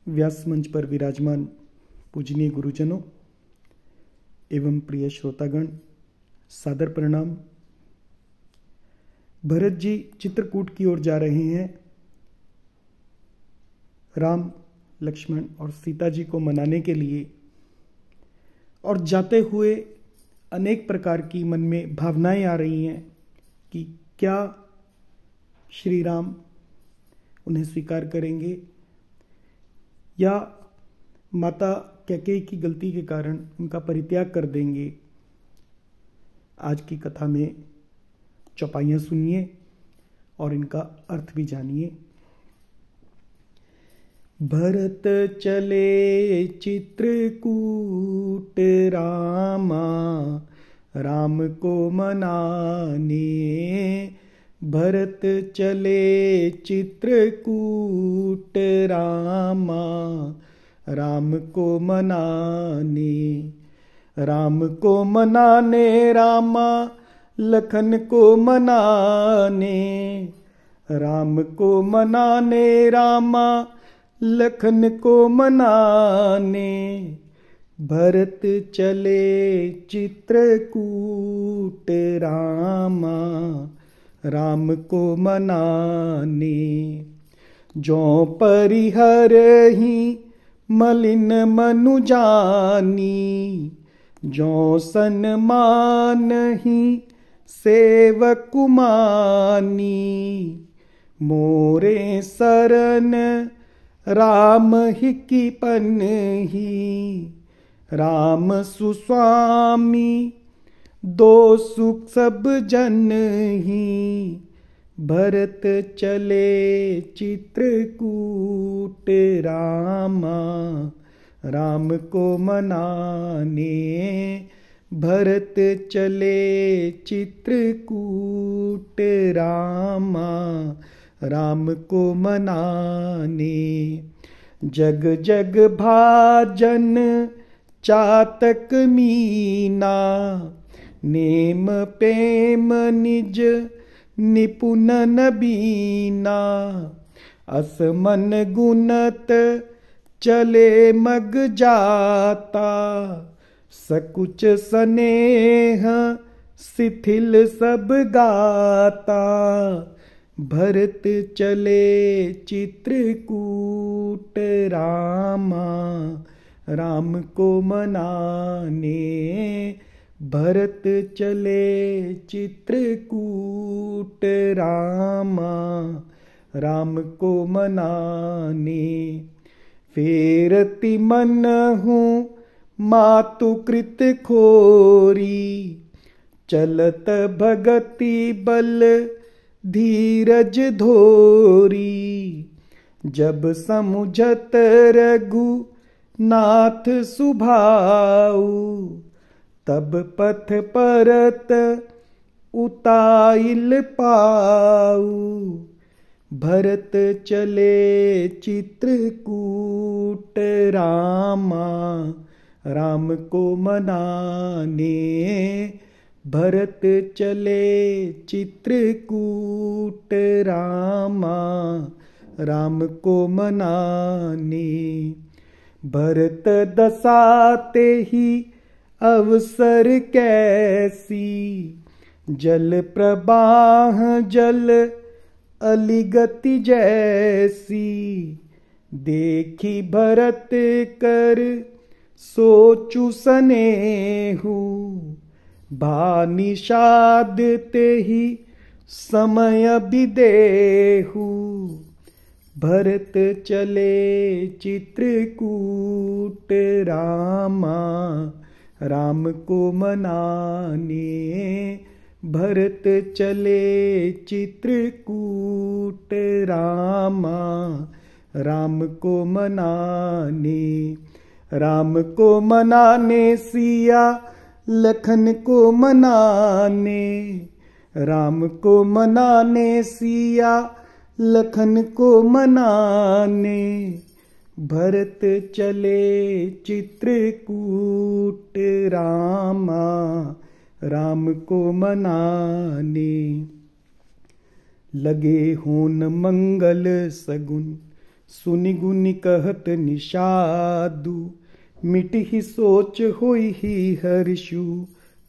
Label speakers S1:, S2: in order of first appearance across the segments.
S1: व्यास मंच पर विराजमान पूजनीय गुरुजनों एवं प्रिय श्रोतागण, सादर प्रणाम। भरत जी चित्रकूट की ओर जा रहे हैं। राम, लक्ष्मण और सीता जी को मनाने के लिए, और जाते हुए अनेक प्रकार की मन में भावनाएं आ रही हैं कि क्या श्री राम उन्हें स्वीकार करेंगे या माता कैकेयी की गलती के कारण उनका परित्याग कर देंगे। आज की कथा में चौपाइयाँ सुनिए और इनका अर्थ भी जानिए। भरत चले चित्रकूट रामा, राम को मनाने। भरत चले चित्रकूट रामा, राम को मनाने। राम को मनाने रामा, लखन को मनाने। राम को मनाने रामा, लखन को मनाने। भरत चले चित्रकूट रामा, राम को मनाने। जो परिहर ही मलिन मनु जानी, जो सन्मान ही सेवक मानी। मोरे सरन राम ही की पन ही, राम सुस्वामी दो सुख सब जन ही। भरत चले चित्रकूट रामा, राम को मनाने। भरत चले चित्रकूट रामा, राम को मनाने। जग जग भाजन चातक मीना, नेम प्रेम निज निपुण नबीना। असमन गुणत चले मग जाता, सकुच स्नेह शिथिल सब गाता। भरत चले चित्रकूट रामा, राम को मनाने। भरत चले चित्रकूट रामा, राम को मनाने। फेरति मन हूँ मातु कृत खोरी, चलत भगति बल धीरज धोरी। जब समुझत रघु नाथ सुभाऊ, तब पथ परत उताइल पाऊ। भरत चले चित्रकूट रामा, राम को मनाने। भरत चले चित्रकूट रामा, राम को मनाने। भरत दसाते ही अवसर कैसी, जल प्रवाह जल अलिगति जैसी। देखी भरत कर सोचु सनेहु, भा निषाद ते ही समय बिदेहु। भरत चले चित्रकूट रामा, राम को मनाने। भरत चले चित्रकूट रामा, राम को मनाने। राम को मनाने सिया लखन को मनाने। राम को मनाने सिया लखन को मनाने। भरत चले चित्रकूट रामा, राम को मनाने। लगे होन मंगल सगुन सुनि गुनि कहत निषादु, मिट ही सोच होई ही हर्षु,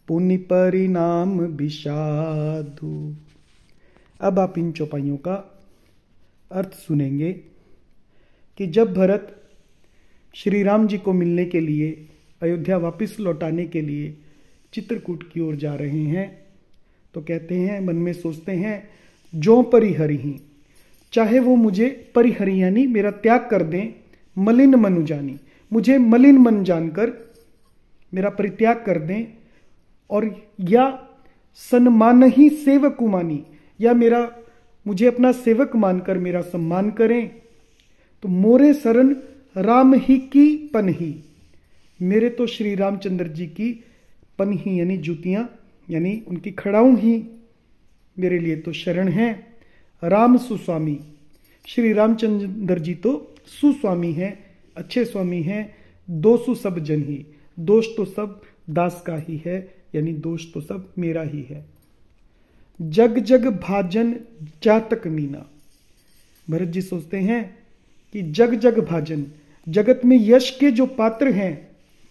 S1: पुनि परिणाम विषादु। अब आप इन चौपाइयों का अर्थ सुनेंगे कि जब भरत श्री राम जी को मिलने के लिए, अयोध्या वापस लौटाने के लिए चित्रकूट की ओर जा रहे हैं, तो कहते हैं, मन में सोचते हैं, जो परिहरि ही, चाहे वो मुझे परिहरि यानी मेरा त्याग कर दें, मलिन मनु जानी, मुझे मलिन मन जानकर मेरा परित्याग कर दें, और या सन्मान ही सेवक मानी, या मुझे अपना सेवक मानकर मेरा सम्मान करें, तो मोरे शरण राम ही की पनही, मेरे तो श्री रामचंद्र जी की पनही यानी जूतियां, यानी उनकी खड़ाऊं ही मेरे लिए तो शरण है। राम सुस्वामी, श्री रामचंद्र जी तो सुस्वामी हैं, अच्छे स्वामी हैं। दोषु सब जन ही, दोष तो सब दास का ही है, यानी दोष तो सब मेरा ही है। जग जग भाजन जातक मीना, भरत जी सोचते हैं कि जग जग भाजन, जगत में यश के जो पात्र हैं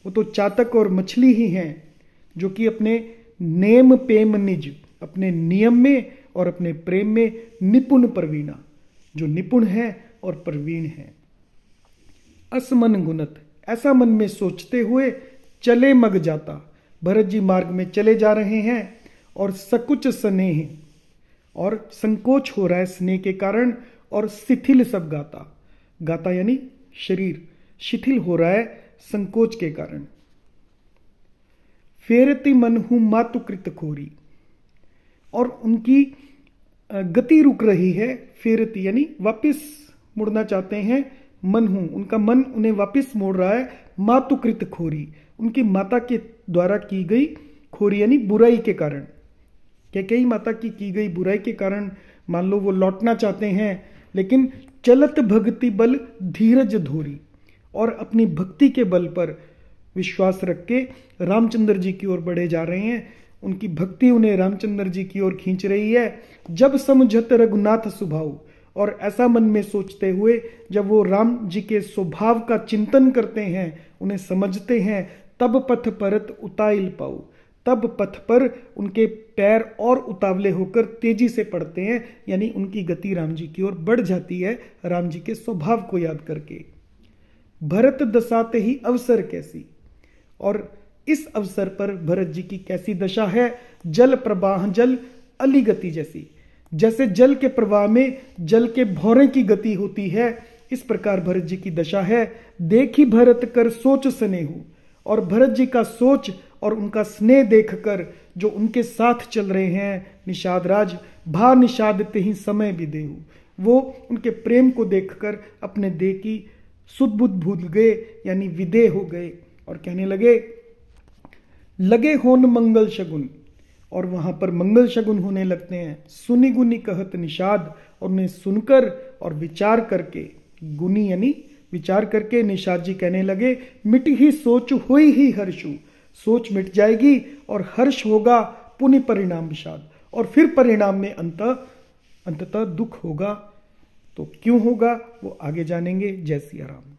S1: वो तो चातक और मछली ही हैं, जो कि अपने नेम पेम निज, अपने नियम में और अपने प्रेम में निपुण प्रवीणा, जो निपुण है और प्रवीण है। असमन गुणत, ऐसा मन में सोचते हुए चले मग जाता, भरत जी मार्ग में चले जा रहे हैं, और सकुच स्नेह, और संकोच हो रहा है स्नेह के कारण, और शिथिल सब गाता, गाता यानी शरीर शिथिल हो रहा है संकोच के कारण। फेरति मन हूं मातुकृत खोरी, और उनकी गति रुक रही है। फेरति यानी वापिस मुड़ना चाहते हैं, मन हूं, उनका मन उन्हें वापिस मोड़ रहा है। मातुकृत खोरी, उनकी माता के द्वारा की गई खोरी यानी बुराई के कारण, कैकेयी माता की गई बुराई के कारण मान लो वो लौटना चाहते हैं, लेकिन चलत भक्ति बल धीरज धोरी, और अपनी भक्ति के बल पर विश्वास रख के रामचंद्र जी की ओर बढ़े जा रहे हैं। उनकी भक्ति उन्हें रामचंद्र जी की ओर खींच रही है। जब समझत रघुनाथ स्वभाव, और ऐसा मन में सोचते हुए जब वो राम जी के स्वभाव का चिंतन करते हैं, उन्हें समझते हैं, तब पथ परत उताइल पाऊ, तब पथ पर उनके पैर और उतावले होकर तेजी से पड़ते हैं, यानी उनकी गति राम जी की ओर बढ़ जाती है राम जी के स्वभाव को याद करके। भरत दशाते ही अवसर कैसी, और इस अवसर पर भरत जी की कैसी दशा है। जल प्रवाह जल अली गति जैसी, जैसे जल के प्रवाह में जल के भौरे की गति होती है, इस प्रकार भरत जी की दशा है। देखी भरत कर सोच स्नेहु, और भरत जी का सोच और उनका स्नेह देखकर जो उनके साथ चल रहे हैं निषाद राज, भा निषादते ही समय भी देहु, वो उनके प्रेम को देखकर अपने देह की सुध बुध भूल गए, यानी विदेह हो गए, और कहने लगे होन मंगल शगुन, और वहां पर मंगल शगुन होने लगते हैं। सुनि गुनी कहत निषाद, और उन्हें सुनकर और विचार करके, गुनी यानी विचार करके निषाद जी कहने लगे, मिट ही सोच हुई ही हर्षु, सोच मिट जाएगी और हर्ष होगा, पुनि परिणाम विषाद, और फिर परिणाम में अंततः दुख होगा। तो क्यों होगा वो आगे जानेंगे। जय सिया राम।